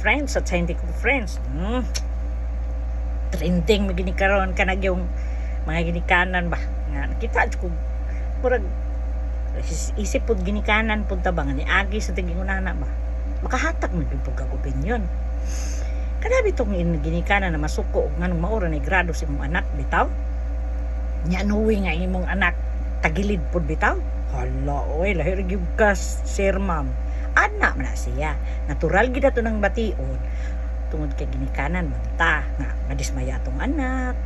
friends at sa hindi ko friends. Trending magini karon kanag yung mga ginikanan ba nga nakita ko murag isip pud ginikanan pud tabang ni agi sa tigingunana ba makahatag na gyud pud kag opinion kanabi tong ginikanan na masuko nganong maura ni grado sa imong anak bitaw nya nuwi nga imong anak tagilid pud bitaw hala oy lahir gyud ka sir ma'am anak man na siya natural gid ato nang bation tungod kay ginikanan man ta nga madismaya atong anak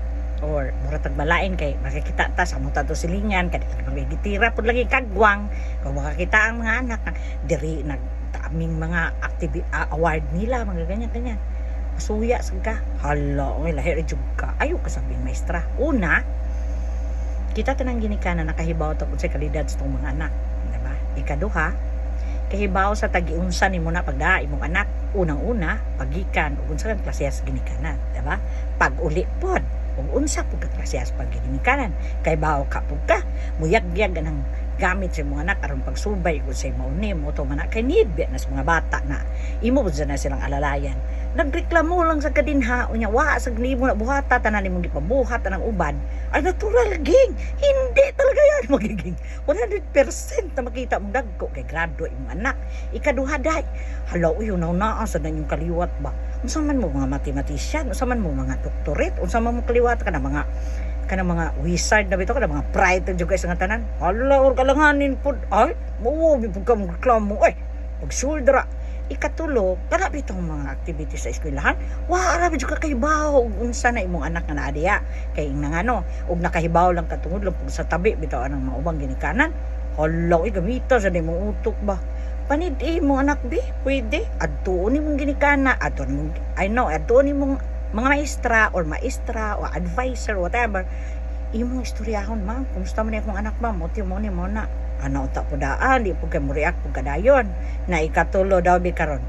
or mura tag malain kay makikita ta sa muta to silingan kay magigitira pud lagi kagwang kung makakita ang mga anak diri nagtaming mga award nila mga ganyan masuya sad ka hala oy lahir jud ka ayo ka sabing maestra una kita tanang ginikanan nakahibaw tungod sa kalidad sa tong mga anak diba ikaduha kahibaw sa tagiunsa nimo na pagdaa imong anak unang-una pagikan ug unsa kang klasehas ginikanan diba pag uli pod ug unsa pud ka klasehas pag ginikanan kay bawo ka pud ka muyagyag anang gamit sa imong anak aron pagsubay ug sa mauni mo to man kay need na sa mga bata na imo pud na silang alalayan nagreklamo lang sa kadinha unya wa sa nimo na buhata tanan nimong gipabuhat anang ubad ay natural ging hindi talaga yan magiging 100% na makita mong dagko kay grado imong anak ikaduha day hala uy unaw-naa sa nanyong kaliwat ba unsa man mo mga mathematician unsa man mo mga doktorate unsa man mo kaliwat ka na mga wizard na bitaw ka na mga pride jud sa nga tanan hala or kalanganin pud ay mo bipug ka mong reklamo ay pagsuldra ikatulo kana bitong mga activities sa eskwelahan wa ra jud ka kahibaw ug unsa na imong anak nga naa diha kay nangano ug nakahibaw lang katungod lang sa tabi bitaw anang maubang ginikanan hala gamita sa imong utok ba panid imong anak bi pwede adtuon imong ginikana adtuon imong mga maestra or advisor whatever imong istoryahon ma'am kumusta man akong anak ma'am mo ni mo na ana utak po daan di po kay mo react po kadayon na ikatulo daw bi karon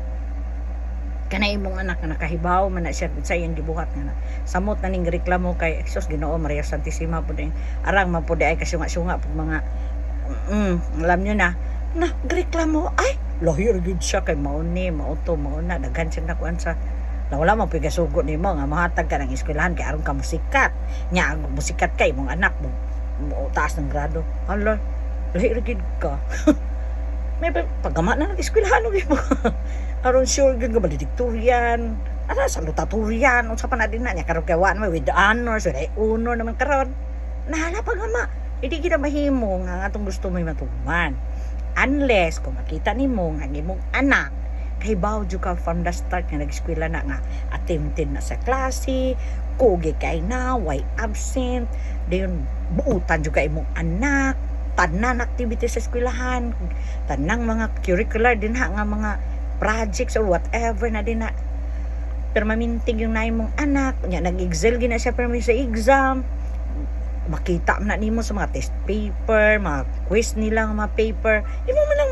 kana imong anak na nakahibaw man na siya sa iyang gibuhat nga samot na ning reklamo kay Jesus Ginoo Maria Santissima po din arang man po di ay kasunga-sunga po mga alam nyo na reklamo ay lahir gid siya kay mauni mauto mauna daghan siya nakuan sa na wala man pigasugot nimo nga mahatag ka ng eskwelahan kay aron ka musikat nya musikat kay imong anak mo taas ng grado hala lahir gid ka may pagama na nag-eskwelahan og mo aron sure gid nga valedictorian ana salutatorian unsa pa na din na nya karon kay wa with honors with honor naman karon nahala pagama hindi kita mahimo nga atong gusto may matuman unless kung makita nimo nga imong anak kay bawo jud ka from the start nga nag-eskwela na nga attempted na sa klase kugi kay na why absent dayon buutan jud ka imong anak tanan activities sa eskwelahan tanang mga curricular din ha nga mga projects or whatever na din na permanenting yung na imong anak nya nag-excel gina siya permi sa exam makita man na nimo sa mga test paper mga quiz nila nga mga paper imo man lang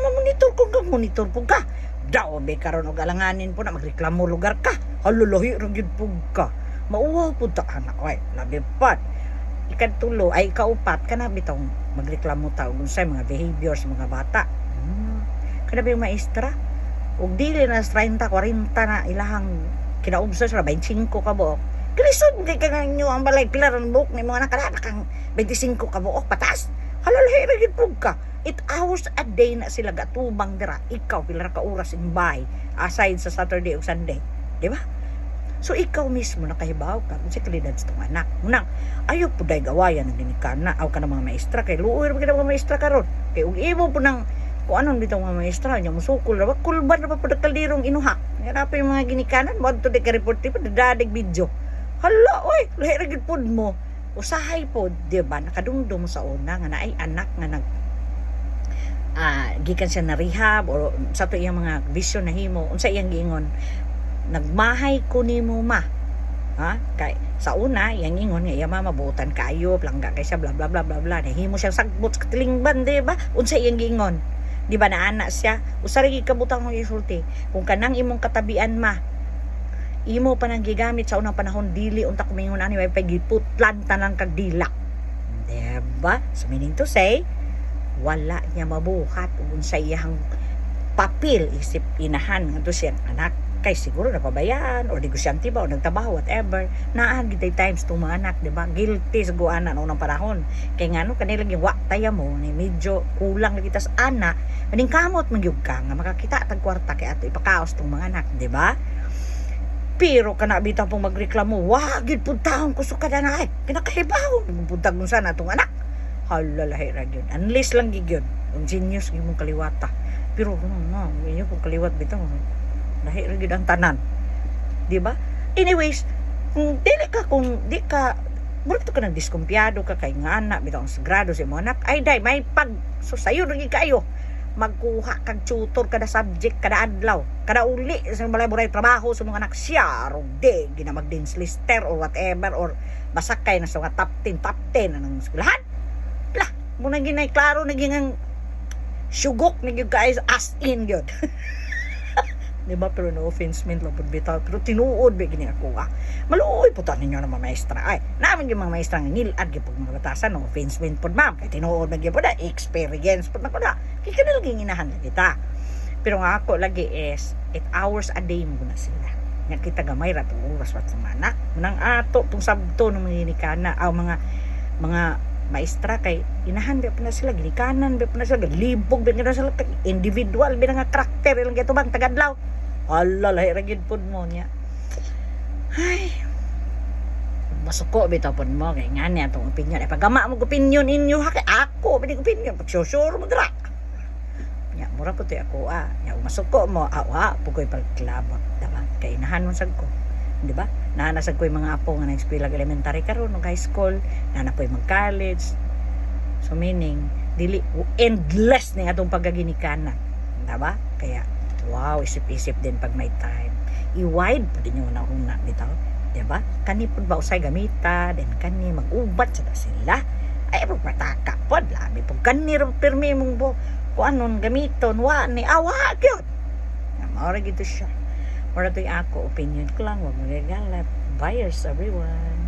monitor po ka daw be karon og alanganin po na magreklamo lugar ka halolohi ra gyud pug ka mauwaw pud ta anak oy labi pat ikatulo ay kaupat kana bitong magreklamo ta og unsay mga behaviors mga bata kada ba yung maestra ug dili na 30 40 na ilahang kinaubsa sa 25 ka buok kalisod kay kanyo ang balay pilar ang buok ni mga anak kang 25 ka buok patas halolohi ra gyud pug ka 8 hours a day na sila gatubang dira ikaw pila ka oras in bay aside sa Saturday ug Sunday di ba so ikaw mismo nakahibaw ka kung sa kalidad sa tong anak unang ayo pud day gawayan ng ginikana aw ka ng mga maestra kay luoy ra mga maestra karon kay ug imo pud nang kung anon bitaw mga maestra nya musukol ra kulban ra pud kaldirong inuha nga pa yung mga ginikanan mo adto di ka report pud dadig video hala oy lahi ra gid pud mo usahay pod di ba nakadungdong mo sa una nga naay anak nga nag gikan siya na rehab o sa to iyang mga vision na himo unsa iyang giingon nagmahay ko nimo ma ha kay sa una iyang ingon nga iya mama buutan kayo plangga kay siya bla bla bla bla bla nahimo siyang sagbot sa tilingban di ba unsa iyang giingon di ba na ana siya usa ra gid kabutang ng isulti kung kanang imong katabian ma imo pa nang gigamit sa unang panahon dili unta kumingon ani way pagiputlan tanan kag dilak diba so meaning to say wala niya mabuhat ug unsa iyang papel isip inahan ngadto siya anak kay siguro napabayaan or negosyante ba o nagtrabaho whatever naagi tay times tong mga anak, di ba? Guilty sa guana noong panahon kay ngano kanila yung waktaya mo ni medyo kulang lagi tas ana maning kamot magyug ka nga makakita tag kwarta kay ato ipakaos tong mga anak, di ba? Pero kana bitaw pong magreklamo wa gid pud taon ko sukada na ay kinakahibaw puntag mo sana tong anak halalahi ra gyud unless lang gid yun ang genius gyud mong kaliwata pero no inyo pong kaliwat bitaw lahi ra gyud ang tanan, di ba? Anyways, kung di ka murag to ka nang diskumpiyado ka kay nga anak bitaw ang sagrado sa imong anak ay day may pag so sayo ra gyud kayo magkuha kag tutor kada subject kada adlaw kada uli sa balay trabaho sa mga anak siya rugde gina mag-dance lister or whatever or basakay na sa mga top 10 anong eskwelahan lah mo na ginay klaro naging ang sugok naging guys as in gyud di ba? Pero no offense man lang bitaw pero tinuod ba gini ako maluoy po ta ninyo na mga maestra ay namin yung mga maestra nga ngilad gyud pag mga batasan no offense man pod ma'am kay tinuod na gyud po da experience pod na ko da kay kanila lagi ginahan kita pero nga ako lagi is 8 hours a day mo na sila nga kita gamay ra tong oras wat semana nang ato tong sabto ng mga ginikana mga maestra kay inahan ba na sila ginikanan ba na sila libog ba na sila individual ba nga karakter ilang gato bang tagadlaw ala lahi ra gid pud mo nya ay masuko bitaw pud mo kay ngani atong opinion ay pagama mo opinion inyo ha kay ako binig opinion pag sure mo dira nya mura ko ti ako nya masuko mo pugoy pagklabot diba kay inahan mo sad ko di ba nanasag ko yung mga apo nga nag-eskwela elementary karon ug high school nana po mag-college so meaning dili endless ni atong pagaginikanan diba kaya wow isip-isip din pag may time i-wide po din yung una bitaw diba kani pud ba usay gamita then kani mag-ubat sa sila ay pagpataka pod labi pag kani pirmi mong bo kung anon gamiton wa ni awa gyud mao ra gid siya. Para to'y ako, opinion ko lang, huwag magagalat. Buyers, everyone.